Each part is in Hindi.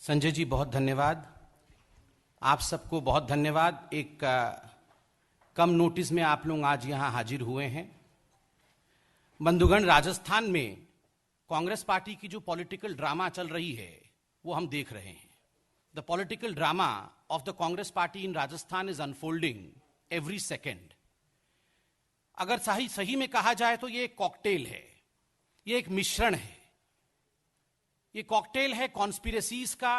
संजय जी बहुत धन्यवाद। आप सबको बहुत धन्यवाद। एक कम नोटिस में आप लोग आज यहां हाजिर हुए हैं। बंधुगण, राजस्थान में कांग्रेस पार्टी की जो पॉलिटिकल ड्रामा चल रही है वो हम देख रहे हैं। The political drama of the Congress party in Rajasthan is unfolding every second. अगर सही में कहा जाए तो ये एक कॉकटेल है, ये एक मिश्रण है। ये कॉकटेल है कॉन्स्पिरेसीज का,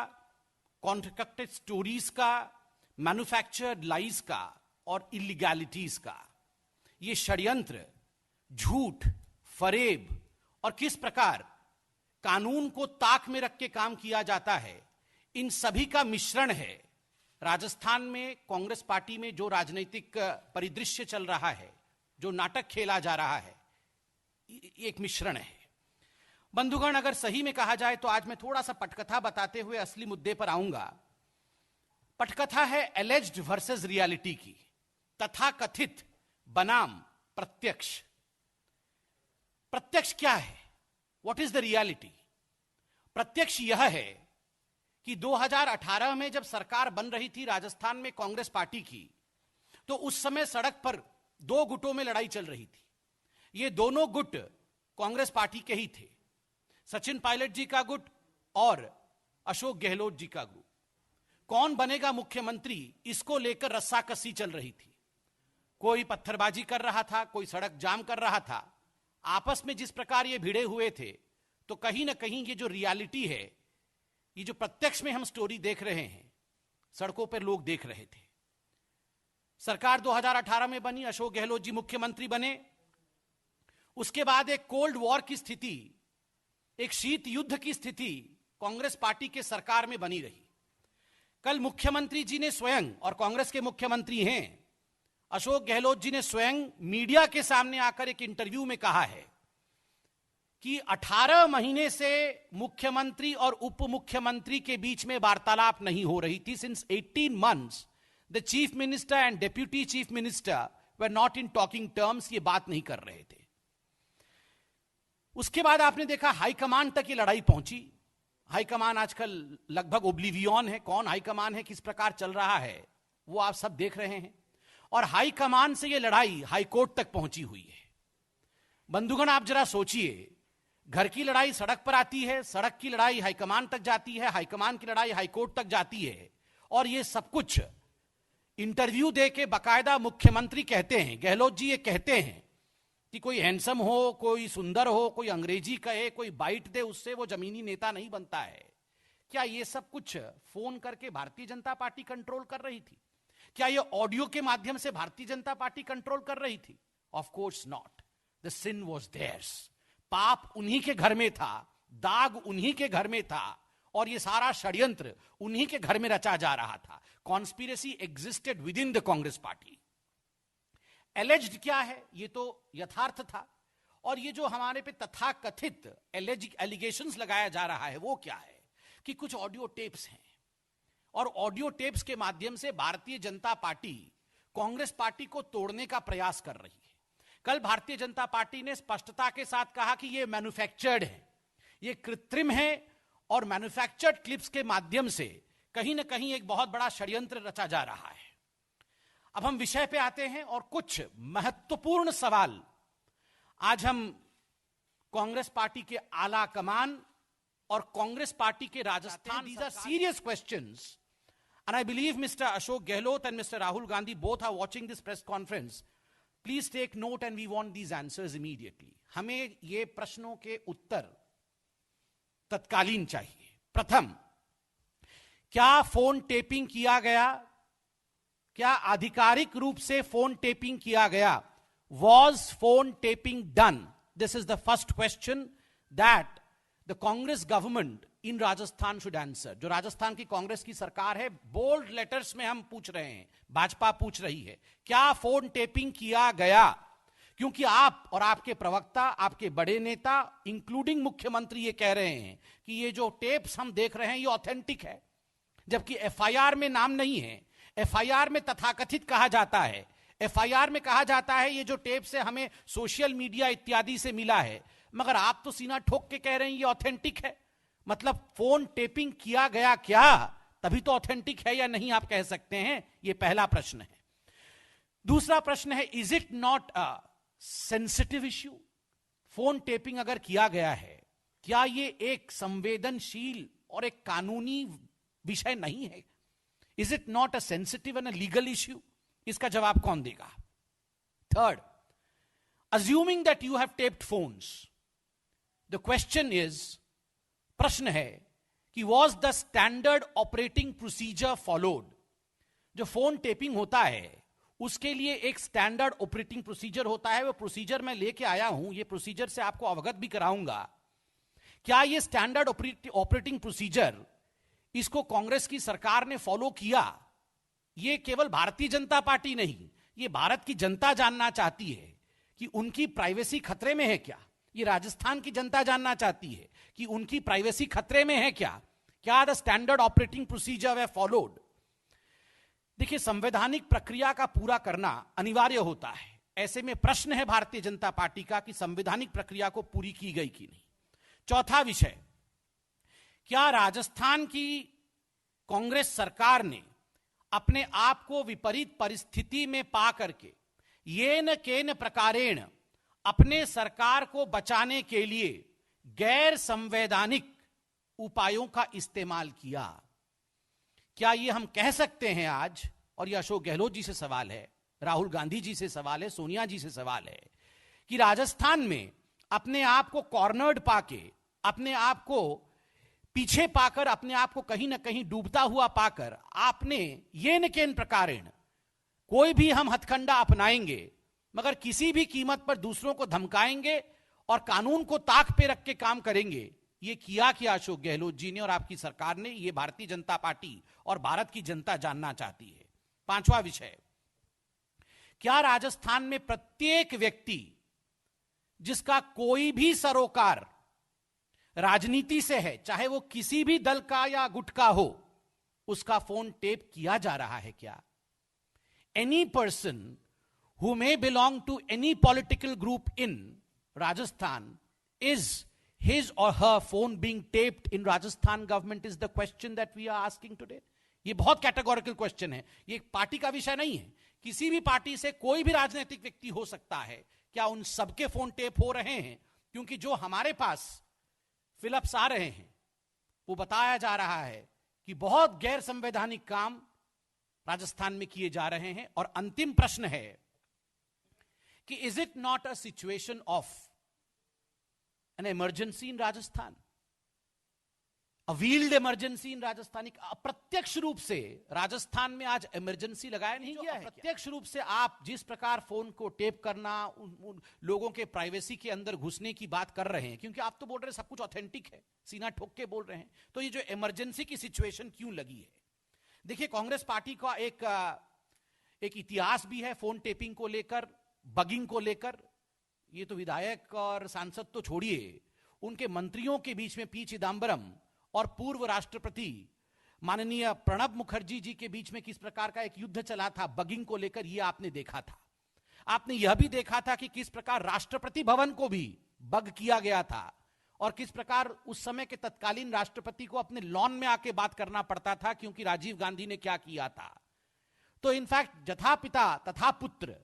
कॉन्ट्रैक्टेड स्टोरीज का, मैन्युफैक्चर्ड लाइज का और इलीगैलिटीज का। ये षड्यंत्र, झूठ, फरेब और किस प्रकार कानून को ताक में रख के काम किया जाता है, इन सभी का मिश्रण है। राजस्थान में कांग्रेस पार्टी में जो राजनीतिक परिदृश्य चल रहा है, जो नाटक खेला जा रहा है, एक मिश्रण है। बंधुगण, अगर सही में कहा जाए तो आज मैं थोड़ा सा पटकथा बताते हुए असली मुद्दे पर आऊंगा। पटकथा है एलेज्ड वर्सेस रियलिटी की, तथाकथित बनाम प्रत्यक्ष। प्रत्यक्ष क्या है? What is the reality? प्रत्यक्ष यह है कि 2018 में जब सरकार बन रही थी राजस्थान में कांग्रेस पार्टी की, तो उस समय सड़क पर दो गुटों में लड़ाई चल रही थी। ये दोनों गुट कांग्रेस पार्टी के ही थे, सचिन पायलट जी का गुट और अशोक गहलोत जी का गुट। कौन बनेगा मुख्यमंत्री, इसको लेकर रस्साकसी चल रही थी। कोई पत्थरबाजी कर रहा था, कोई सड़क जाम कर रहा था। आपस में जिस प्रकार ये भिड़े हुए थे, तो कहीं ना कहीं ये जो रियलिटी है, ये जो प्रत्यक्ष में हम स्टोरी देख रहे हैं, सड़कों पर लोग देख रहे थे। सरकार 2018 में बनी, अशोक गहलोत जी मुख्यमंत्री बने। उसके बाद एक कोल्ड वॉर की स्थिति, एक शीत युद्ध की स्थिति कांग्रेस पार्टी के सरकार में बनी रही। कल मुख्यमंत्री जी ने स्वयं, और कांग्रेस के मुख्यमंत्री हैं अशोक गहलोत जी ने स्वयं मीडिया के सामने आकर एक इंटरव्यू में कहा है कि 18 महीने से मुख्यमंत्री और उप मुख्यमंत्री के बीच में वार्तालाप नहीं हो रही थी। Since 18 months the chief minister and deputy chief minister were not in talking terms. ये बात नहीं कर रहे थे। उसके बाद आपने देखा हाईकमान तक ये लड़ाई पहुंची। हाईकमान आजकल लगभग ओब्लिवियन है, कौन हाईकमान है, किस प्रकार चल रहा है, वो आप सब देख रहे हैं। और हाईकमान से ये लड़ाई हाईकोर्ट तक पहुंची हुई है। बंधुगण, आप जरा सोचिए, घर की लड़ाई सड़क पर आती है, सड़क की लड़ाई हाईकमान तक जाती है, हाईकमान की लड़ाई हाईकोर्ट तक जाती है। और ये सब कुछ इंटरव्यू दे के बाकायदा मुख्यमंत्री कहते हैं, गहलोत जी ये कहते हैं कि कोई हैंडसम हो, कोई सुंदर हो, कोई अंग्रेजी कहे, कोई बाइट दे, उससे वो जमीनी नेता नहीं बनता है। क्या ये सब कुछ फोन करके भारतीय जनता पार्टी कंट्रोल कर रही थी? क्या ये ऑडियो के माध्यम से भारतीय जनता पार्टी कंट्रोल कर रही थी? Of course not. The sin was theirs. पाप उन्हीं के घर में था, दाग उन्हीं के घर में था, और ये सारा षड्यंत्र उन्हीं के घर में रचा जा रहा था। Conspiracy existed with in the Congress party. Alleged क्या है? ये तो यथार्थ था। और ये जो हमारे पे तथाकथित एलिगेशंस लगाया जा रहा है, वो क्या है कि कुछ ऑडियो टेप्स हैं, और ऑडियो टेप्स के माध्यम से भारतीय जनता पार्टी कांग्रेस पार्टी को तोड़ने का प्रयास कर रही है। कल भारतीय जनता पार्टी ने स्पष्टता के साथ कहा कि ये मैन्युफैक्चर्ड है, ये कृत्रिम है, और मैन्युफैक्चर्ड क्लिप्स के माध्यम से कहीं ना कहीं एक बहुत बड़ा षड्यंत्र रचा जा रहा है। अब हम विषय पे आते हैं, और कुछ महत्वपूर्ण सवाल आज हम कांग्रेस पार्टी के आला कमान और कांग्रेस पार्टी के Rajasthan, these are serious questions, and I believe Mr. Ashok Gehlot and Mr. Rahul Gandhi both are watching this press conference. Please take note and we want these answers immediately. हमें ये प्रश्नों के उत्तर तत्कालीन चाहिए। प्रथम, क्या फोन टेपिंग किया गया? क्या आधिकारिक रूप से फोन टेपिंग किया गया? Was phone taping done? This is the first question that the Congress government in Rajasthan should answer. जो राजस्थान की कांग्रेस की सरकार है, बोल्ड लेटर्स में हम पूछ रहे हैं, भाजपा पूछ रही है, क्या फोन टेपिंग किया गया? क्योंकि आप और आपके प्रवक्ता, आपके बड़े नेता, इंक्लूडिंग मुख्यमंत्री, ये कह रहे हैं कि ये जो टेप्स हम देख रहे हैं ये ऑथेंटिक है, जबकि एफआईआर में नाम नहीं है। एफआईआर में तथाकथित कहा जाता है, एफआईआर में कहा जाता है ये जो टेप से हमें सोशल मीडिया इत्यादि से मिला है, मगर आप तो सीना ठोक के कह रहे हैं ये ऑथेंटिक है। मतलब फोन टेपिंग किया गया क्या, तभी तो ऑथेंटिक है या नहीं आप कह सकते हैं। यह पहला प्रश्न है। दूसरा प्रश्न है, is it not a sensitive issue? Phone tapping अगर किया गया है, क्या यह एक संवेदनशील और एक कानूनी विषय नहीं है? Is it not a sensitive and a legal issue? इसका जवाब कौन देगा? Third, assuming that you have taped phones, the question is, प्रश्न है कि was the standard operating procedure followed? जो फोन टेपिंग होता है उसके लिए एक स्टैंडर्ड ऑपरेटिंग प्रोसीजर होता है। वो प्रोसीजर मैं लेके आया हूं, ये प्रोसीजर से आपको अवगत भी कराऊंगा। क्या ये स्टैंडर्ड ऑपरेटिंग प्रोसीजर, इसको कांग्रेस की सरकार ने फॉलो किया? ये केवल भारतीय जनता पार्टी नहीं, ये भारत की जनता जानना चाहती है कि उनकी प्राइवेसी खतरे में है क्या। ये राजस्थान की जनता जानना चाहती है कि उनकी प्राइवेसी खतरे में है क्या। क्या the standard operating procedure way followed? देखिए, संवैधानिक प्रक्रिया का पूरा करना अनिवार्य होता है। ऐसे में प्रश्न है भारतीय जनता पार्टी का कि संवैधानिक प्रक्रिया को पूरी की गई कि नहीं। चौथा विषय, क्या राजस्थान की कांग्रेस सरकार ने अपने आप को विपरीत परिस्थिति में पा करके येन केन प्रकारेण अपने सरकार को बचाने के लिए गैर संवैधानिक उपायों का इस्तेमाल किया? क्या यह हम कह सकते हैं आज, और यह अशोक गहलोत जी से सवाल है, राहुल गांधी जी से सवाल है, सोनिया जी से सवाल है, कि राजस्थान में अपने आप को कॉर्नर्ड पाके, अपने आप को पीछे पाकर, अपने आप को कहीं ना कहीं डूबता हुआ पाकर आपने ये न केन प्रकारेण कोई भी हम हथकंडा अपनाएंगे मगर किसी भी कीमत पर दूसरों को धमकाएंगे और कानून को ताक पे रख के काम करेंगे, ये किया क्या अशोक गहलोत जी ने और आपकी सरकार ने? ये भारतीय जनता पार्टी और भारत की जनता जानना चाहती है। पांचवा विषय, क्या राजस्थान में प्रत्येक व्यक्ति जिसका कोई भी सरोकार राजनीति से है, चाहे वो किसी भी दल का या गुट का हो, उसका फोन टेप किया जा रहा है क्या? Any person who may belong to any political group in Rajasthan, is his or her phone being taped in Rajasthan government, is the question that we are asking today. ये बहुत कैटेगोरिकल क्वेश्चन है, ये एक पार्टी का विषय नहीं है। किसी भी पार्टी से कोई भी राजनीतिक व्यक्ति हो सकता है, क्या उन सबके फोन टेप हो रहे हैं? क्योंकि जो हमारे पास फिलअप्स आ रहे हैं वो बताया जा रहा है कि बहुत गैर संवैधानिक काम राजस्थान में किए जा रहे हैं। और अंतिम प्रश्न है कि is it not a situation of an emergency in Rajasthan, a wheeled emergency in Rajasthan? अप्रत्यक्ष रूप से राजस्थान में आज इमरजेंसी लगाया नहीं गया है। अप्रत्यक्ष रूप से आप जिस प्रकार फोन को टेप करना, उन लोगों के प्राइवेसी के अंदर घुसने की बात कर रहे हैं, क्योंकि आप तो बोल रहे हैं सब कुछ ऑथेंटिक है, सीना ठोक के बोल रहे हैं, तो ये जो इमरजेंसी की सिचुएशन क्यों लगी है? देखिए, कांग्रेस पार्टी का एक इतिहास भी है फोन टेपिंग को लेकर, बगिंग को लेकर। ये तो विधायक और सांसद तो छोड़िए, उनके मंत्रियों के बीच में पी चिदंबरम और पूर्व राष्ट्रपति माननीय प्रणब मुखर्जी जी के बीच में किस प्रकार का एक युद्ध चला था बगिंग को लेकर, यह आपने देखा था। आपने यह भी देखा था कि किस प्रकार राष्ट्रपति भवन को भी बग किया गया था और किस प्रकार उस समय के तत्कालीन राष्ट्रपति को अपने लॉन में आके बात करना पड़ता था, क्योंकि राजीव गांधी ने क्या किया था। तो इनफैक्ट जथा पिता तथा पुत्र,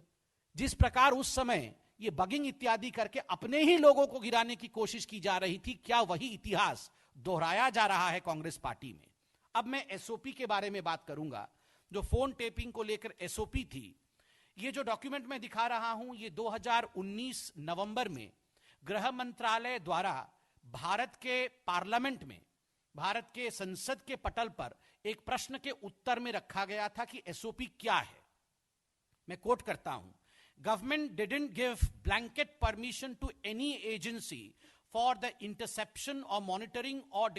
जिस प्रकार उस समय ये बगिंग इत्यादि करके अपने ही लोगों को गिराने की कोशिश की जा रही थी, क्या वही इतिहास दोहराया जा रहा है कांग्रेस पार्टी में? अब मैं एसओपी के बारे में बात करूंगा, जो फोन टेपिंग को लेकर एसओपी थी। ये जो डॉक्यूमेंट मैं दिखा रहा हूं, ये 2019 नवंबर में गृह मंत्रालय द्वारा भारत के पार्लियामेंट में, भारत के संसद के पटल पर एक प्रश्न के उत्तर में रखा गया था कि एसओपी क्या है। मैं कोट करता हूं, government didn't give blanket permission to any agency for the interception or monitoring or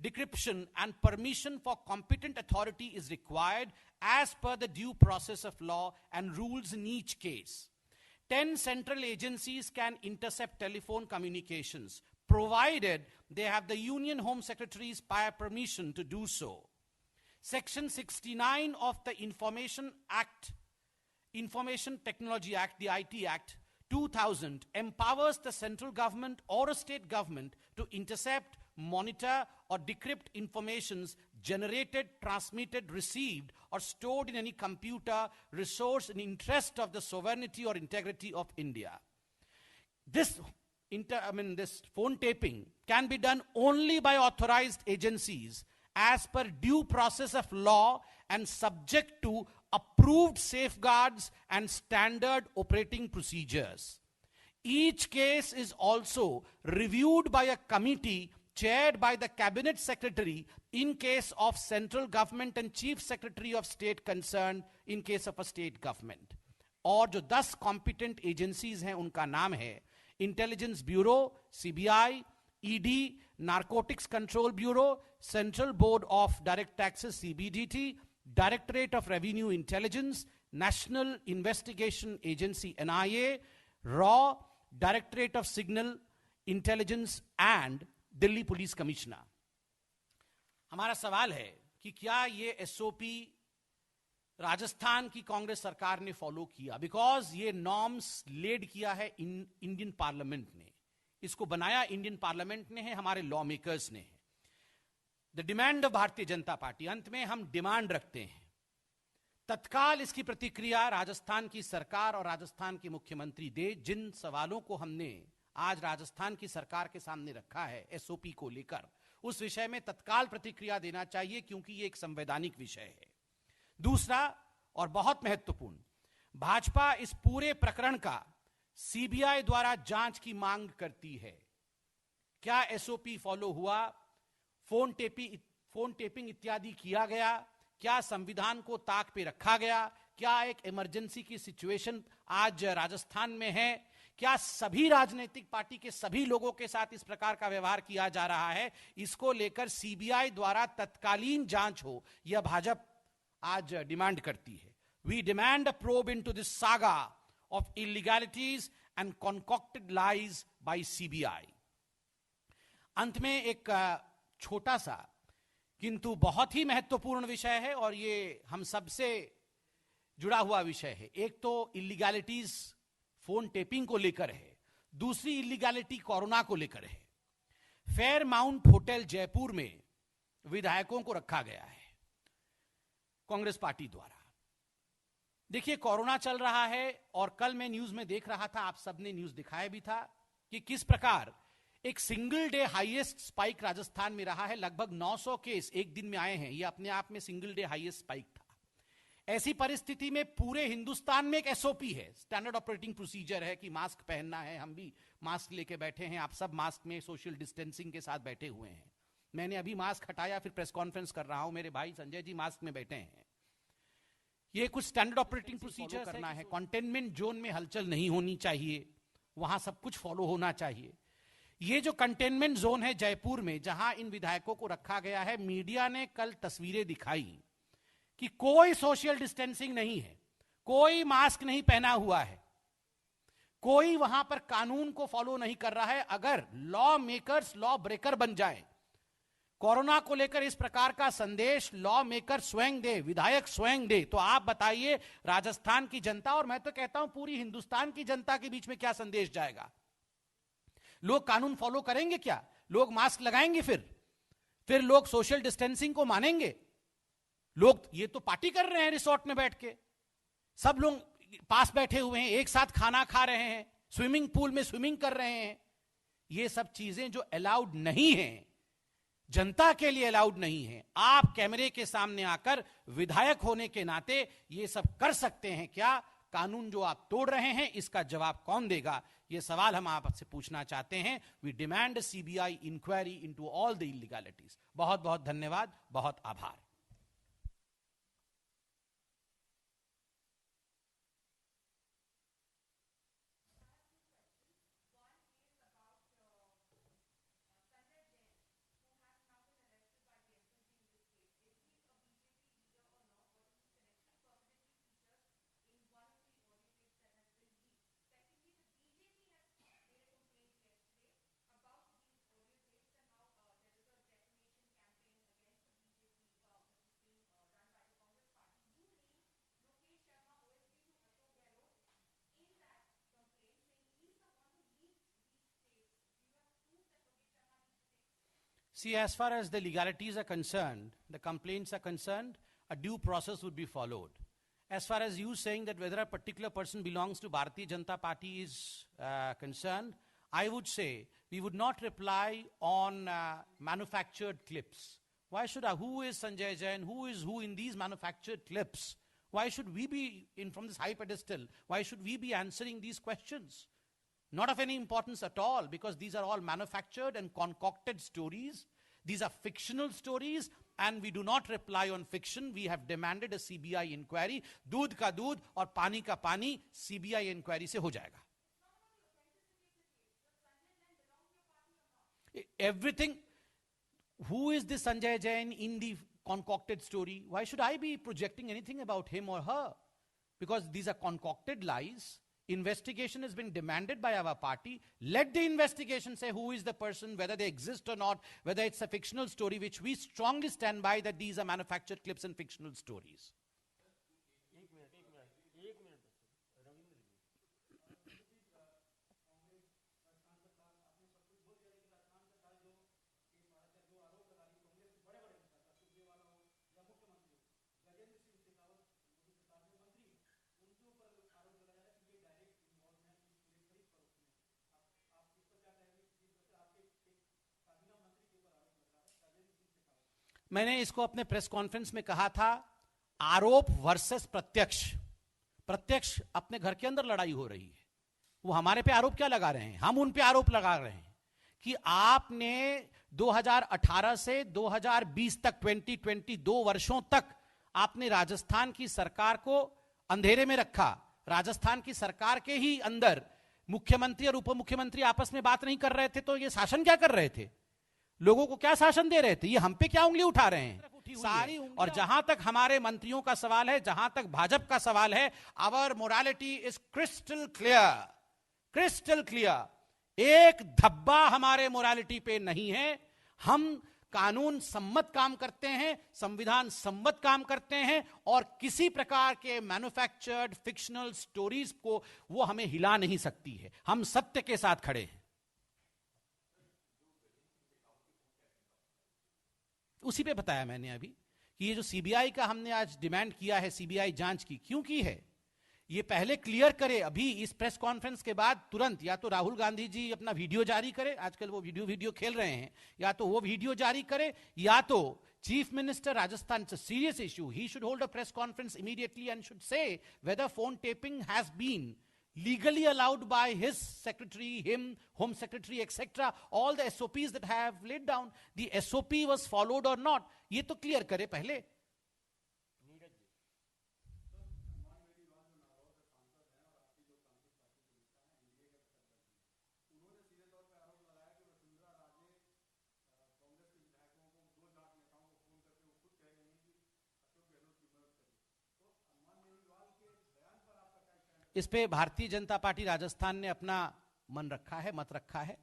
decryption, and permission for competent authority is required as per the due process of law and rules in each case. 10 central agencies can intercept telephone communications, provided they have the Union Home Secretary's prior permission to do so. Section 69 of the Information Technology Act, the IT Act 2000, empowers the central government or a state government to intercept, monitor, or decrypt informations generated, transmitted, received, or stored in any computer resource in interest of the sovereignty or integrity of India. This phone taping can be done only by authorized agencies as per due process of law and subject to approved safeguards and standard operating procedures. Each case is also reviewed by a committee chaired by the cabinet secretary in case of central government and chief secretary of state concerned in case of a state government. और जो 10 competent agencies हैं उनका नाम है intelligence bureau, CBI, ED, narcotics control bureau, central board of direct taxes CBDT, directorate of revenue intelligence, national investigation agency NIA, raw, directorate of signal intelligence and Delhi police commissioner. हमारा सवाल है कि क्या ये एसओपी राजस्थान की कांग्रेस सरकार ने फॉलो किया? बिकॉज ये नॉर्म्स लेड किया है इंडियन पार्लियामेंट ने, इसको बनाया इंडियन पार्लियामेंट ने है, हमारे लॉ मेकर्स ने है. The demand of Bharatiya Janata party, अंत में हम डिमांड रखते हैं तत्काल इसकी प्रतिक्रिया राजस्थान की सरकार और राजस्थान के मुख्यमंत्री दे. जिन सवालों को हमने आज राजस्थान की सरकार के सामने रखा है एसओपी को लेकर, उस विषय में तत्काल प्रतिक्रिया देना चाहिए क्योंकि यह एक संवैधानिक विषय है. दूसरा और बहुत महत्वपूर्ण, भाजपा इस पूरे प्रकरण का सीबीआई द्वारा जांच की मांग करती है. क्या एसओपी फॉलो हुआ? फोन टेपिंग इत्यादि किया गया? क्या संविधान को ताक पे रखा गया? क्या एक इमरजेंसी की सिचुएशन आज राजस्थान में है? क्या सभी राजनीतिक पार्टी के सभी लोगों के साथ इस प्रकार का व्यवहार किया जा रहा है? इसको लेकर सीबीआई द्वारा तत्कालीन जांच हो, यह भाजपा आज डिमांड करती है. We demand a probe into this saga of illegalities and concocted lies by CBI. अंत में एक छोटा सा किंतु बहुत ही महत्वपूर्ण विषय है और ये हम सबसे जुड़ा हुआ विषय है. एक तो इलीगैलिटीज फोन टेपिंग को लेकर है, दूसरी इलीगैलिटी कोरोना को लेकर है. फेयरमाउंट होटल जयपुर में विधायकों को रखा गया है कांग्रेस पार्टी द्वारा. देखिए, कोरोना चल रहा है और कल मैं न्यूज में देख रहा था, आप सबने न्यूज दिखाया भी था कि किस प्रकार एक single day highest spike Rajasthan में रहा है. लगभग 900 केस एक दिन में आए हैं. यह अपने आप में सिंगल डे हाईएस्ट स्पाइक था. ऐसी परिस्थिति में पूरे हिंदुस्तान में एक एसओपी है, स्टैंडर्ड ऑपरेटिंग प्रोसीजर है कि मास्क पहनना है. हम भी मास्क लेके बैठे हैं, आप सब मास्क में सोशल डिस्टेंसिंग के साथ बैठे हुए हैं. मैंने अभी मास्क हटाया, फिर प्रेस कॉन्फ्रेंस कर रहा हूं. मेरे भाई संजय जी मास्क में बैठे हैं. ये कुछ स्टैंडर्ड ऑपरेटिंग प्रोसीजर करना है. कंटेनमेंट जोन में हलचल नहीं होनी चाहिए, वहां सब कुछ फॉलो होना चाहिए. ये जो कंटेनमेंट जोन है जयपुर में, जहां इन विधायकों को रखा गया है, मीडिया ने कल तस्वीरें दिखाई कि कोई सोशल डिस्टेंसिंग नहीं है, कोई मास्क नहीं पहना हुआ है, कोई वहां पर कानून को फॉलो नहीं कर रहा है. अगर लॉ मेकर्स लॉ ब्रेकर बन जाए, कोरोना को लेकर इस प्रकार का संदेश लॉ मेकर स्वयं दे, विधायक स्वयं दे, तो आप बताइए राजस्थान की जनता और मैं तो कहता हूं पूरी हिंदुस्तान की जनता के बीच में क्या संदेश जाएगा? लोग कानून फॉलो करेंगे क्या? लोग मास्क लगाएंगे? फिर लोग सोशल डिस्टेंसिंग को मानेंगे? लोग ये तो पार्टी कर रहे हैं रिसोर्ट में बैठ के, सब लोग पास बैठे हुए हैं, एक साथ खाना खा रहे हैं, स्विमिंग पूल में स्विमिंग कर रहे हैं. ये सब चीजें जो अलाउड नहीं है, जनता के लिए अलाउड नहीं है, आप कैमरे के सामने आकर विधायक होने के नाते ये सब कर सकते हैं क्या? कानून जो आप तोड़ रहे हैं, इसका जवाब कौन देगा? ये सवाल हम आपसे पूछना चाहते हैं. We demand CBI inquiry into all the illegalities. बहुत बहुत धन्यवाद, बहुत आभार. See, as far as the legalities are concerned, the complaints are concerned, a due process would be followed. As far as you saying that whether a particular person belongs to Bharatiya Janata Party is concerned, I would say we would not reply on manufactured clips. Why should who is Sanjay Jain, who is who in these manufactured clips? Why should we be in from this high pedestal? Why should we be answering these questions? Not of any importance at all, because these are all manufactured and concocted stories. These are fictional stories, and we do not reply on fiction. We have demanded a CBI inquiry. दूध का दूध और पानी का पानी CBI inquiry से हो जाएगा. Everything. Who is this Sanjay Jain in the concocted story? Why should I be projecting anything about him or her? Because these are concocted lies. Investigation has been demanded by our party. Let the investigation say who is the person, whether they exist or not, whether it's a fictional story, which we strongly stand by that these are manufactured clips and fictional stories. मैंने इसको अपने प्रेस कॉन्फ्रेंस में कहा था, आरोप वर्सेस प्रत्यक्ष. प्रत्यक्ष अपने घर के अंदर लड़ाई हो रही है. वो हमारे पे आरोप क्या लगा रहे हैं? हम उन पे आरोप लगा रहे हैं कि आपने 2018 से 2020 तक 2 वर्षों तक आपने राजस्थान की सरकार को अंधेरे में रखा. राजस्थान की सरकार के ही अंदर मुख्यमंत्री और उप मुख्यमंत्री आपस में बात नहीं कर रहे थे, तो ये शासन क्या कर रहे थे? लोगों को क्या शासन दे रहे थे? ये हम पे क्या उंगली उठा रहे हैं? सारी. और जहां तक हमारे मंत्रियों का सवाल है, जहां तक भाजपा का सवाल है, our morality is crystal clear. Crystal clear. एक धब्बा हमारे मोरालिटी पे नहीं है. हम कानून सम्मत काम करते हैं, संविधान सम्मत काम करते हैं, और किसी प्रकार के मैन्युफैक्चर्ड फिक्शनल स्टोरीज को वो हमें हिला नहीं सकती है. हम सत्य के साथ खड़े हैं. उसी पे बताया मैंने अभी कि ये जो सीबीआई का हमने आज डिमांड किया है, सीबीआई जांच की, क्यों की है? ये पहले क्लियर करे. अभी इस प्रेस कॉन्फ्रेंस के बाद तुरंत या तो राहुल गांधी जी अपना वीडियो जारी करे, आजकल वो वीडियो खेल रहे हैं, या तो वो वीडियो जारी करे, या तो chief minister Rajasthan, it's a serious issue, he should hold a press conference immediately and should say whether phone tapping has been legally allowed by his secretary, him, home secretary, etc. All the SOPs that have laid down, the SOP was followed or not. ये तो क्लियर करे पहले. इस पे भारतीय जनता पार्टी राजस्थान ने अपना मन रखा है, मत रखा है,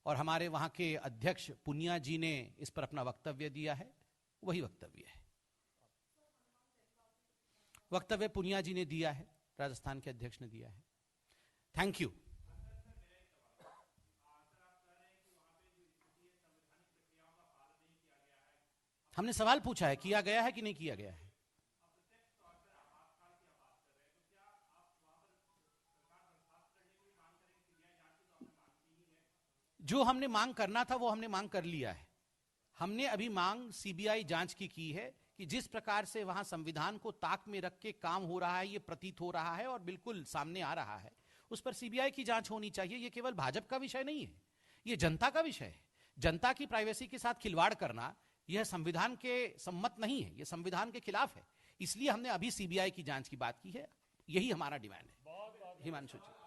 और हमारे वहां के अध्यक्ष पुनिया जी ने इस पर अपना वक्तव्य दिया है. वही वक्तव्य है. वक्तव्य पुनिया जी ने दिया है, राजस्थान के अध्यक्ष ने दिया है. Thank you. हमने सवाल पूछा है, किया गया है कि नहीं किया गया है. जो हमने मांग करना था वो हमने मांग कर लिया है. हमने अभी मांग सीबीआई जांच की है कि जिस प्रकार से वहां संविधान को ताक में रख के काम हो रहा है, ये प्रतीत हो रहा है और बिल्कुल सामने आ रहा है, उस पर सीबीआई की जांच होनी चाहिए. ये केवल भाजपा का विषय नहीं है, ये जनता का विषय है. जनता की प्राइवेसी के साथ खिलवाड़ करना यह संविधान के सम्मत नहीं है, यह संविधान के खिलाफ है. इसलिए हमने अभी सीबीआई की जांच की बात की है. यही हमारा डिमांड है. हिमांशु जी.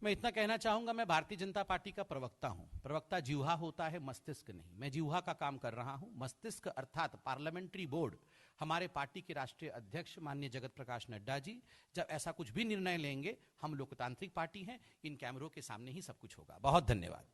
मैं इतना कहना चाहूंगा, मैं भारतीय जनता पार्टी का प्रवक्ता हूं. प्रवक्ता जिह्वा होता है, मस्तिष्क नहीं. मैं जिह्वा का काम कर रहा हूं. मस्तिष्क अर्थात पार्लियामेंट्री बोर्ड हमारे पार्टी के राष्ट्रीय अध्यक्ष माननीय जगत प्रकाश नड्डा जी जब ऐसा कुछ भी निर्णय लेंगे, हम लोकतांत्रिक पार्टी हैं, इन कैमरों के सामने ही सब कुछ होगा। बहुत धन्यवाद।